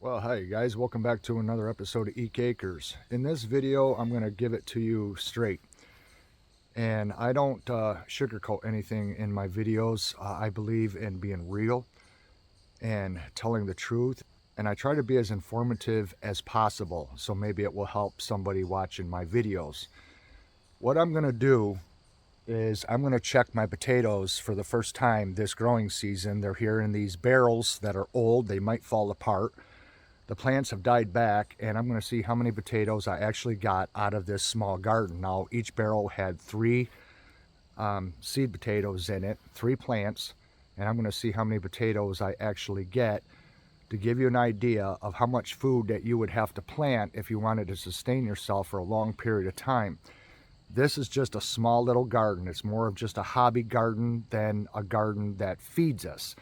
Well, hi guys, welcome back to another episode of Eek Acres. In this video, I'm going to give it to you straight. And I don't sugarcoat anything in my videos. I believe in being real and telling the truth. And I try to be as informative as possible, so maybe it will help somebody watching my videos. What I'm going to do is I'm going to check my potatoes for the first time this growing season. They're here in these barrels that are old. They might fall apart. The plants have died back, and I'm going to see how many potatoes I actually got out of this small garden. Now, each barrel had three seed potatoes in it, 3 plants, and I'm going to see how many potatoes I actually get to give you an idea of how much food that you would have to plant if you wanted to sustain yourself for a long period of time. This is just a small little garden. It's more of just a hobby garden than a garden that feeds us.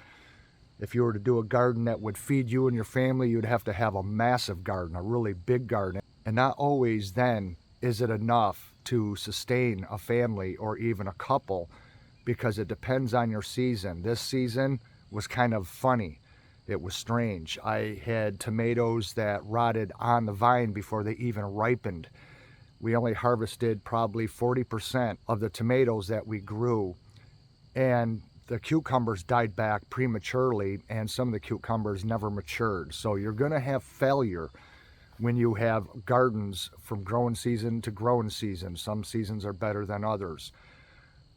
If you were to do a garden that would feed you and your family, you'd have to have a massive garden, a really big garden. And not always then is it enough to sustain a family or even a couple, because it depends on your season. This season was kind of funny. It was strange. I had tomatoes that rotted on the vine before they even ripened. We only harvested probably 40% of the tomatoes that we grew. And the cucumbers died back prematurely, and some of the cucumbers never matured. So you're going to have failure when you have gardens from growing season to growing season. Some seasons are better than others.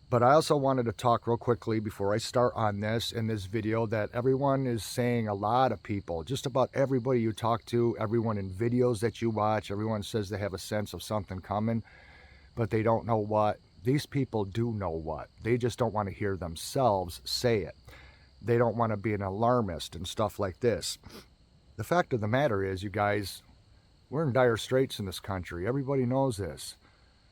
But I also wanted to talk real quickly before I start on this in this video that everyone is saying, a lot of people, just about everybody you talk to, everyone in videos that you watch, everyone says they have a sense of something coming, but they don't know what. These people do know what. They just don't want to hear themselves say it. They don't want to be an alarmist and stuff like this. The fact of the matter is, you guys, we're in dire straits in this country. Everybody knows this.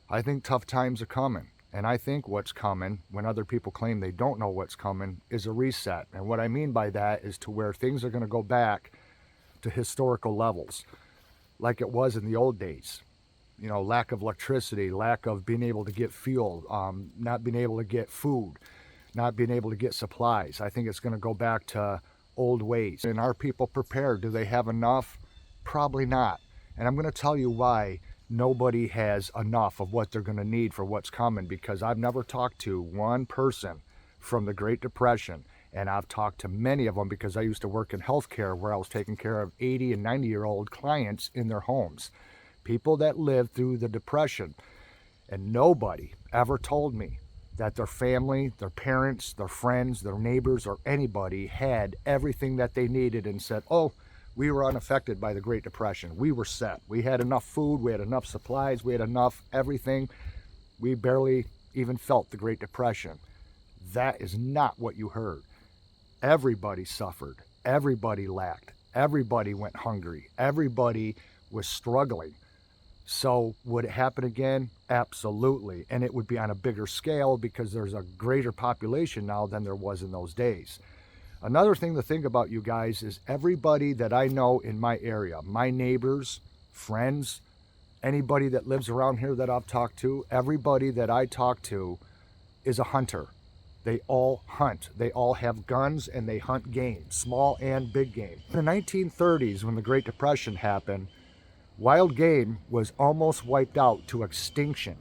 I think tough times are coming. And I think what's coming, when other people claim they don't know what's coming, is a reset. And what I mean by that is to where things are going to go back to historical levels, like it was in the old days. You know, lack of electricity, lack of being able to get fuel, not being able to get food, not being able to get supplies. I think it's going to go back to old ways. And are people prepared? Do they have enough? Probably not. And I'm going to tell you why nobody has enough of what they're going to need for what's coming, because I've never talked to one person from the Great Depression, and I've talked to many of them because I used to work in healthcare where I was taking care of 80 and 90-year-old clients in their homes. People that lived through the Depression, and nobody ever told me that their family, their parents, their friends, their neighbors, or anybody had everything that they needed and said, oh, we were unaffected by the Great Depression. We were set. We had enough food. We had enough supplies. We had enough everything. We barely even felt the Great Depression. That is not what you heard. Everybody suffered. Everybody lacked. Everybody went hungry. Everybody was struggling. So would it happen again? Absolutely. And it would be on a bigger scale because there's a greater population now than there was in those days. Another thing to think about, you guys, is everybody that I know in my area, my neighbors, friends, anybody that lives around here that I've talked to, everybody that I talk to is a hunter. They all hunt. They all have guns and they hunt game, small and big game. In the 1930s, when the Great Depression happened, wild game was almost wiped out to extinction.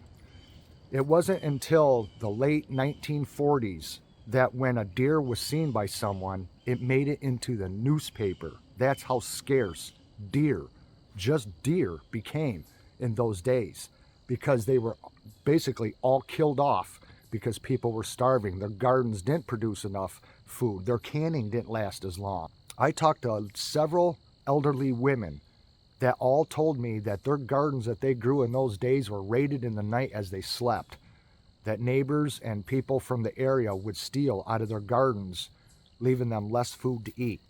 It wasn't until the late 1940s that when a deer was seen by someone, it made it into the newspaper. That's how scarce deer, just deer, became in those days, because they were basically all killed off because people were starving. Their gardens didn't produce enough food. Their canning didn't last as long. I talked to several elderly women that all told me that their gardens that they grew in those days were raided in the night as they slept, that neighbors and people from the area would steal out of their gardens, leaving them less food to eat.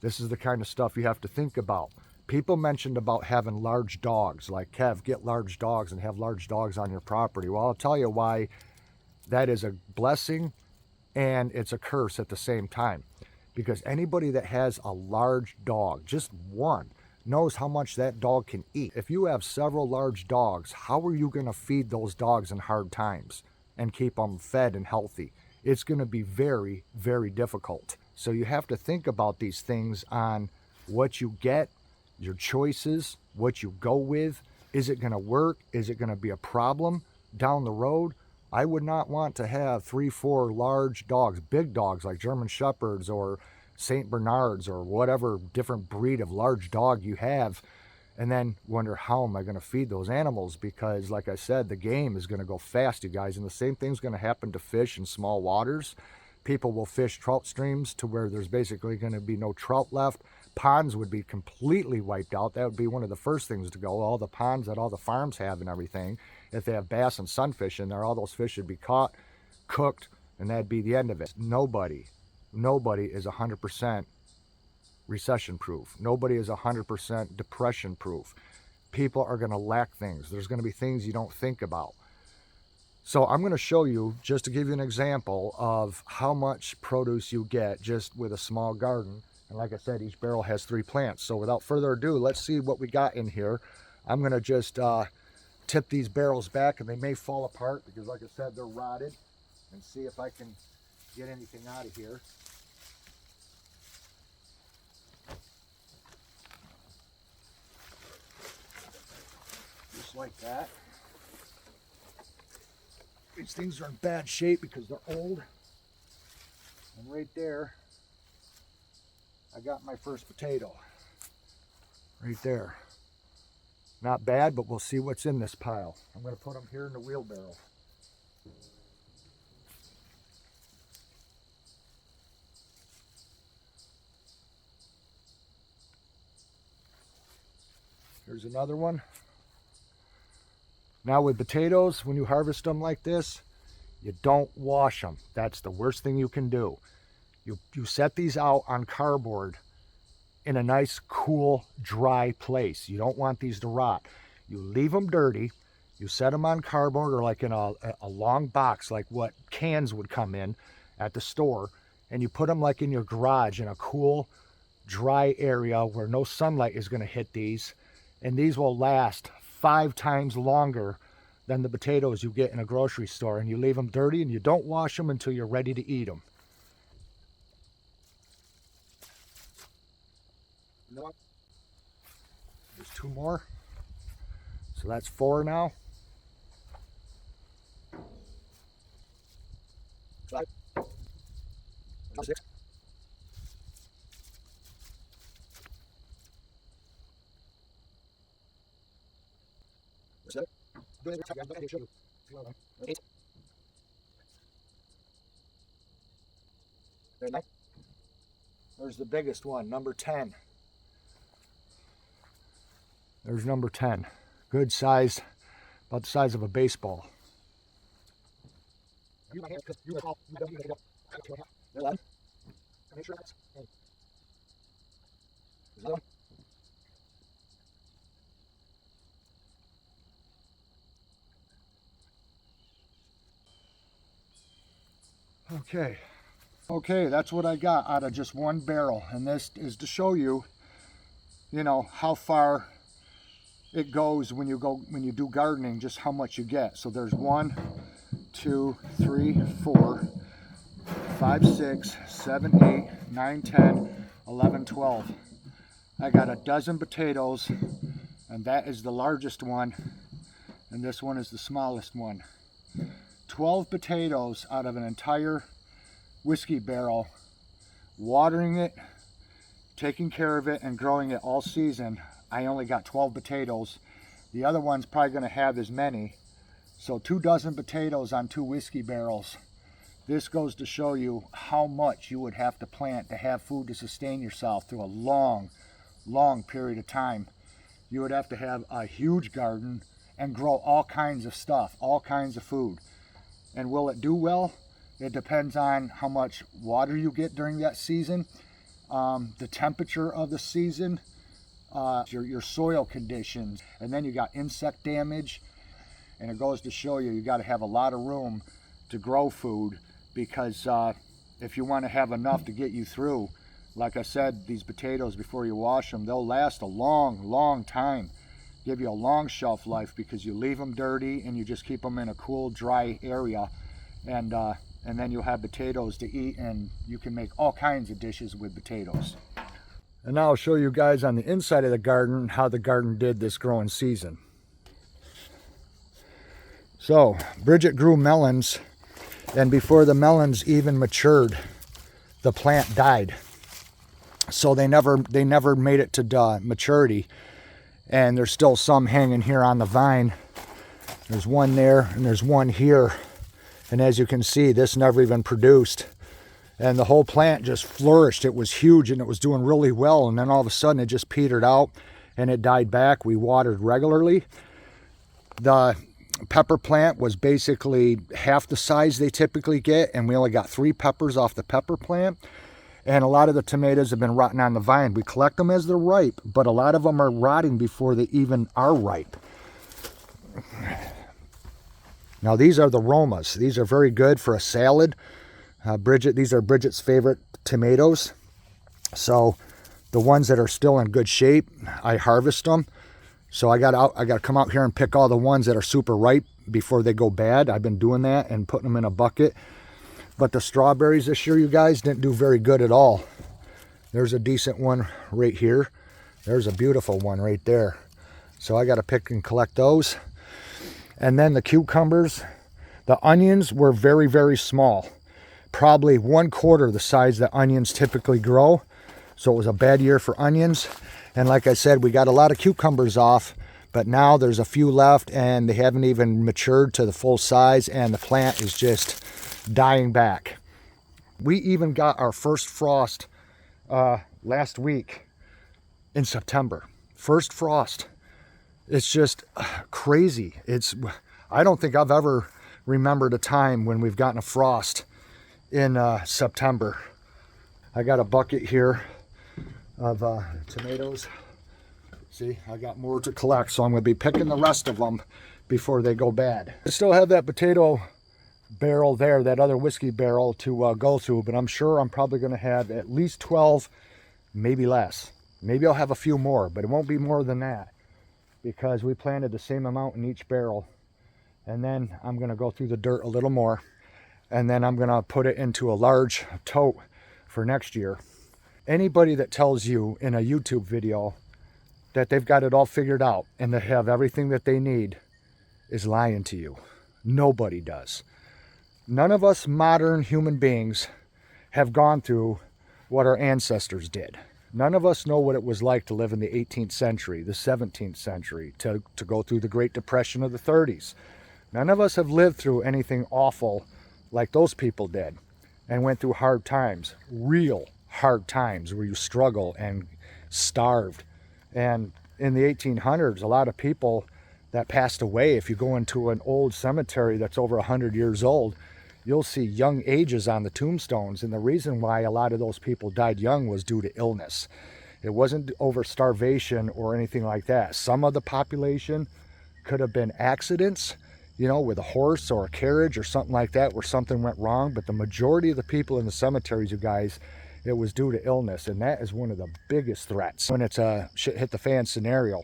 This is the kind of stuff you have to think about. People mentioned about having large dogs, like, Kev, get large dogs and have large dogs on your property. Well, I'll tell you why that is a blessing and it's a curse at the same time. Because anybody that has a large dog, just one, knows how much that dog can eat. If you have several large dogs, how are you going to feed those dogs in hard times and keep them fed and healthy? It's going to be very, very difficult. So you have to think about these things on what you get your choices, what you go with. Is it going to work? Is it going to be a problem down the road? I would not want to have 3, 4 large dogs, big dogs like German Shepherds or St. Bernards or whatever different breed of large dog you have, and then wonder, how am I going to feed those animals? Because like I said, the game is going to go fast, you guys, and the same thing's going to happen to fish in small waters. People will fish trout streams to where there's basically going to be no trout left. Ponds would be completely wiped out. That would be one of the first things to go. All the ponds that all the farms have and everything, if they have bass and sunfish in there, all those fish should be caught, cooked, and that'd be the end of it. Nobody is 100% recession proof. Nobody is 100% depression proof. People are going to lack things. There's going to be things you don't think about. So I'm going to show you, just to give you an example of how much produce you get just with a small garden. And like I said, each barrel has 3 plants. So without further ado, let's see what we got in here. I'm going to just tip these barrels back, and they may fall apart because like I said, they're rotted, and see if I can get anything out of here. Just like that. These things are in bad shape because they're old. And right there, I got my first potato. Right there. Not bad, but we'll see what's in this pile. I'm going to put them here in the wheelbarrow. Here's another one. Now with potatoes, when you harvest them like this, you don't wash them. That's the worst thing you can do. You set these out on cardboard in a nice, cool, dry place. You don't want these to rot. You leave them dirty. You set them on cardboard or like in a long box, like what cans would come in at the store, and you put them like in your garage in a cool, dry area where no sunlight is going to hit these, and these will last 5 times longer than the potatoes you get in a grocery store. And you leave them dirty and you don't wash them until you're ready to eat them. There's 2 more. So that's 4 now. 5. 6. Seven. 8. There's the biggest one, number 10. There's number 10. Good size, about the size of a baseball. Okay, that's what I got out of just 1 barrel, and this is to show you, how far it goes when you do gardening, just how much you get. So there's 1, 2, 3, 4, 5, 6, 7, 8, 9, 10, 11, 12. I got a dozen potatoes, and that is the largest one, and this one is the smallest one. 12 potatoes out of an entire whiskey barrel, watering it, taking care of it, and growing it all season. I only got 12 potatoes. The other one's probably going to have as many. So 2 dozen potatoes on 2 whiskey barrels. This goes to show you how much you would have to plant to have food to sustain yourself through a long, long period of time. You would have to have a huge garden and grow all kinds of stuff, all kinds of food. And will it do well? It depends on how much water you get during that season, the temperature of the season, your soil conditions, and then you got insect damage. And it goes to show you got to have a lot of room to grow food, because if you want to have enough to get you through, like I said, these potatoes, before you wash them, they'll last a long, long time. Give you a long shelf life because you leave them dirty and you just keep them in a cool, dry area, and then you'll have potatoes to eat, and you can make all kinds of dishes with potatoes. And now I'll show you guys on the inside of the garden how the garden did this growing season. So Bridget grew melons, and before the melons even matured, the plant died. So they never made it to maturity. And there's still some hanging here on the vine. There's one there and there's one here. And as you can see, this never even produced. And the whole plant just flourished. It was huge and it was doing really well. And then all of a sudden it just petered out and it died back. We watered regularly. The pepper plant was basically half the size they typically get, and we only got 3 peppers off the pepper plant. And a lot of the tomatoes have been rotting on the vine. We collect them as they're ripe, but a lot of them are rotting before they even are ripe. Now these are the Romas. These are very good for a salad. These are Bridget's favorite tomatoes. So the ones that are still in good shape, I harvest them. So I got to come out here and pick all the ones that are super ripe before they go bad. I've been doing that and putting them in a bucket. But the strawberries this year, you guys, didn't do very good at all. There's a decent one right here. There's a beautiful one right there. So I got to pick and collect those. And then the cucumbers, the onions were very, very small. Probably 1/4 the size that onions typically grow. So it was a bad year for onions. And like I said, we got a lot of cucumbers off, but now there's a few left and they haven't even matured to the full size, and the plant is just dying back. We even got our first frost last week in September. First frost. It's just crazy. I don't think I've ever remembered a time when we've gotten a frost in September. I got a bucket here of tomatoes. See, I got more to collect, so I'm going to be picking the rest of them before they go bad. I still have that potato barrel there, that other whiskey barrel to go through, but I'm sure I'm probably going to have at least 12, maybe less. Maybe I'll have a few more, but it won't be more than that because we planted the same amount in each barrel. And then I'm going to go through the dirt a little more, and then I'm going to put it into a large tote for next year. Anybody that tells you in a YouTube video that they've got it all figured out and they have everything that they need is lying to you. Nobody does. None of us modern human beings have gone through what our ancestors did. None of us know what it was like to live in the 18th century, the 17th century, to go through the Great Depression of the 30s. None of us have lived through anything awful like those people did and went through hard times, real hard times where you struggle and starved. And in the 1800s, a lot of people that passed away, if you go into an old cemetery that's over 100 years old, you'll see young ages on the tombstones. And the reason why a lot of those people died young was due to illness. It wasn't over starvation or anything like that. Some of the population could have been accidents, you know, with a horse or a carriage or something like that where something went wrong. But the majority of the people in the cemeteries, you guys, it was due to illness. And that is one of the biggest threats when it's a shit hit the fan scenario.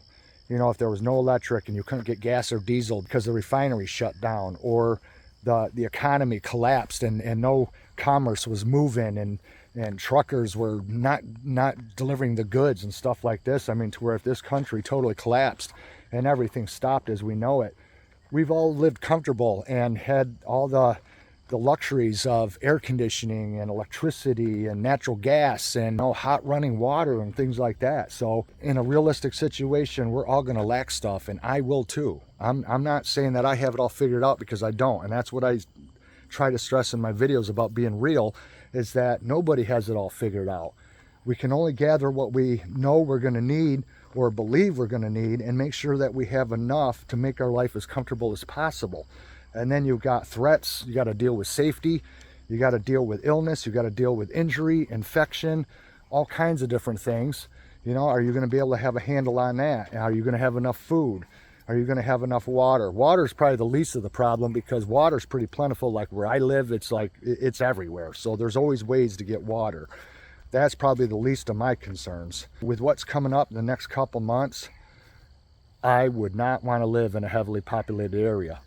You know, if there was no electric and you couldn't get gas or diesel because the refinery shut down, or the economy collapsed and no commerce was moving, and truckers were not delivering the goods and stuff like this. I mean, to where if this country totally collapsed and everything stopped as we know it, we've all lived comfortable and had all the luxuries of air conditioning and electricity and natural gas and hot running water and things like that. So in a realistic situation, we're all going to lack stuff, and I will too. I'm not saying that I have it all figured out, because I don't. And that's what I try to stress in my videos about being real, is that nobody has it all figured out. We can only gather what we know we're going to need or believe we're going to need, and make sure that we have enough to make our life as comfortable as possible. And then you've got threats, you got to deal with safety, you got to deal with illness, you got to deal with injury, infection, all kinds of different things. You know, are you going to be able to have a handle on that? Are you going to have enough food? Are you going to have enough water? Water is probably the least of the problem, because water is pretty plentiful. Like where I live, it's everywhere. So there's always ways to get water. That's probably the least of my concerns. With what's coming up in the next couple months, I would not want to live in a heavily populated area.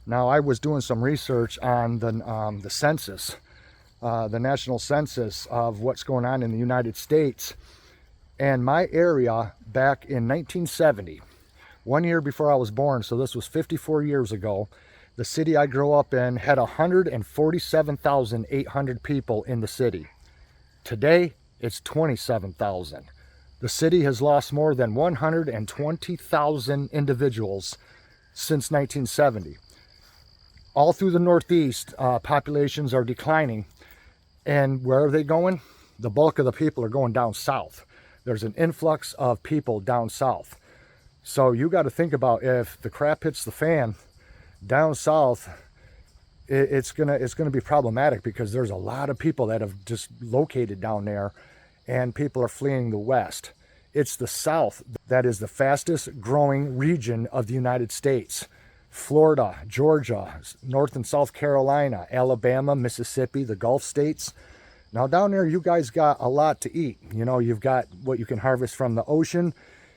Now, I was doing some research on the census, the national census of what's going on in the United States. And my area back in 1970, 1 year before I was born, so this was 54 years ago, the city I grew up in had 147,800 people in the city. Today, it's 27,000. The city has lost more than 120,000 individuals since 1970. All through the Northeast, populations are declining. And where are they going? The bulk of the people are going down south. There's an influx of people down south. So you got to think about, if the crap hits the fan down south, it's gonna be problematic, because there's a lot of people that have just located down there, and people are fleeing the west. It's the south that is the fastest growing region of the United States. Florida, Georgia, North and South Carolina, Alabama, Mississippi, the Gulf states. Now down there, you guys got a lot to eat. You know, you've got what you can harvest from the ocean.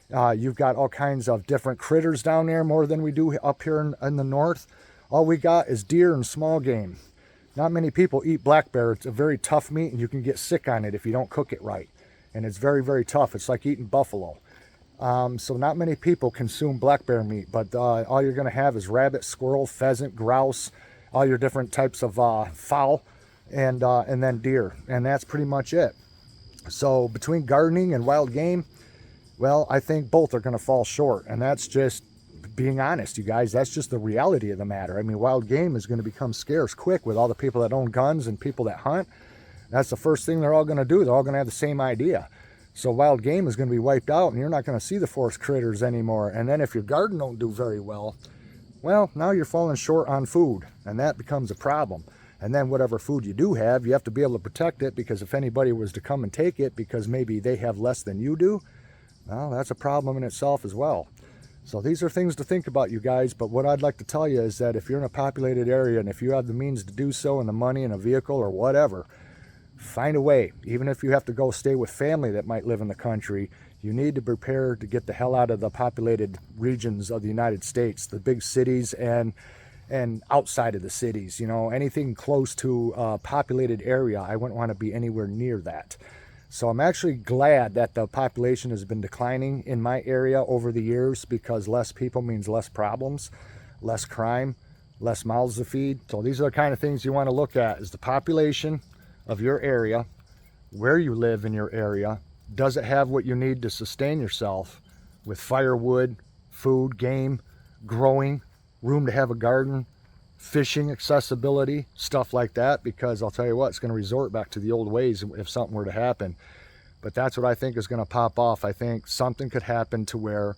You've got all kinds of different critters down there, more than we do up here in the north. All we got is deer and small game. Not many people eat black bear. It's a very tough meat, and you can get sick on it if you don't cook it right. And it's very, very tough. It's like eating buffalo. So not many people consume black bear meat, but all you're going to have is rabbit, squirrel, pheasant, grouse, all your different types of fowl, and then deer. And that's pretty much it. So between gardening and wild game, well, I think both are going to fall short. And that's just being honest, you guys. That's just the reality of the matter. I mean, wild game is going to become scarce quick with all the people that own guns and people that hunt. That's the first thing they're all going to do. They're all going to have the same idea. So wild game is going to be wiped out, and you're not going to see the forest critters anymore. And then if your garden don't do very well, now you're falling short on food, and that becomes a problem. And then whatever food you do have, you have to be able to protect it, because if anybody was to come and take it because maybe they have less than you do, well, that's a problem in itself as well. So these are things to think about, you guys. But what I'd like to tell you is that if you're in a populated area, and if you have the means to do so, and the money and a vehicle or whatever, find a way. Even if you have to go stay with family that might live in the country, you need to prepare to get the hell out of the populated regions of the United States, the big cities and outside of the cities. You know, anything close to a populated area, I wouldn't want to be anywhere near that. So I'm actually glad that the population has been declining in my area over the years, because less people means less problems, less crime, less mouths to feed. So these are the kind of things you want to look at, is the population of your area, where you live in your area. Does it have what you need to sustain yourself with firewood, food, game, growing, room to have a garden, fishing accessibility, stuff like that? Because I'll tell you what, it's going to resort back to the old ways if something were to happen. But that's what I think is going to pop off. I think something could happen to where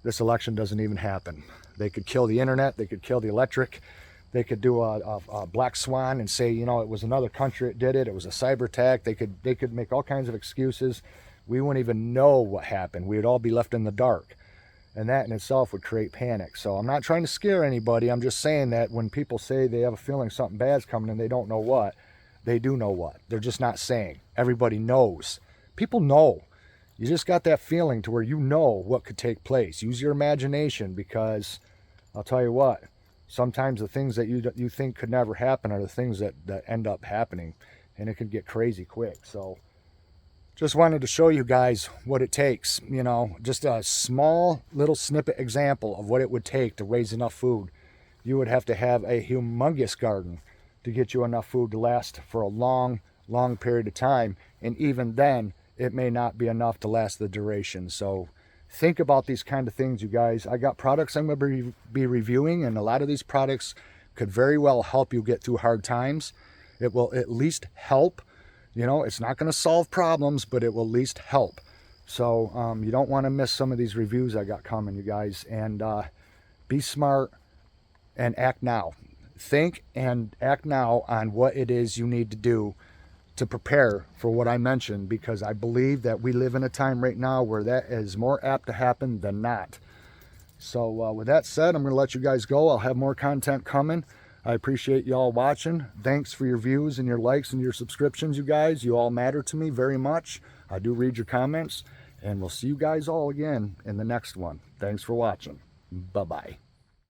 this election doesn't even happen. They could kill the internet, they could kill the electric, they could do a black swan and say, you know, it was another country that did it, it was a cyber attack. They could make all kinds of excuses. We wouldn't even know what happened. We would all be left in the dark. And that in itself would create panic. So I'm not trying to scare anybody. I'm just saying that when people say they have a feeling something bad's coming and they don't know what, they do know what. They're just not saying. Everybody knows. People know. You just got that feeling to where you know what could take place. Use your imagination, because I'll tell you what, sometimes the things that you think could never happen are the things that end up happening, and it could get crazy quick. So just wanted to show you guys what it takes, you know, just a small little snippet example of what it would take to raise enough food. You would have to have a humongous garden to get you enough food to last for a long, long period of time. And even then, it may not be enough to last the duration. So think about these kind of things, you guys. I got products I'm going to be reviewing, and a lot of these products could very well help you get through hard times. It will at least help. You know, it's not going to solve problems, but it will at least help. So you don't want to miss some of these reviews I got coming, you guys. And be smart and act now. Think and act now on what it is you need to do to prepare for what I mentioned, because I believe that we live in a time right now where that is more apt to happen than not. So with that said, I'm going to let you guys go. I'll have more content coming. I appreciate y'all watching. Thanks for your views and your likes and your subscriptions, you guys. You all matter to me very much. I do read your comments, and we'll see you guys all again in the next one. Thanks for watching. Bye-bye.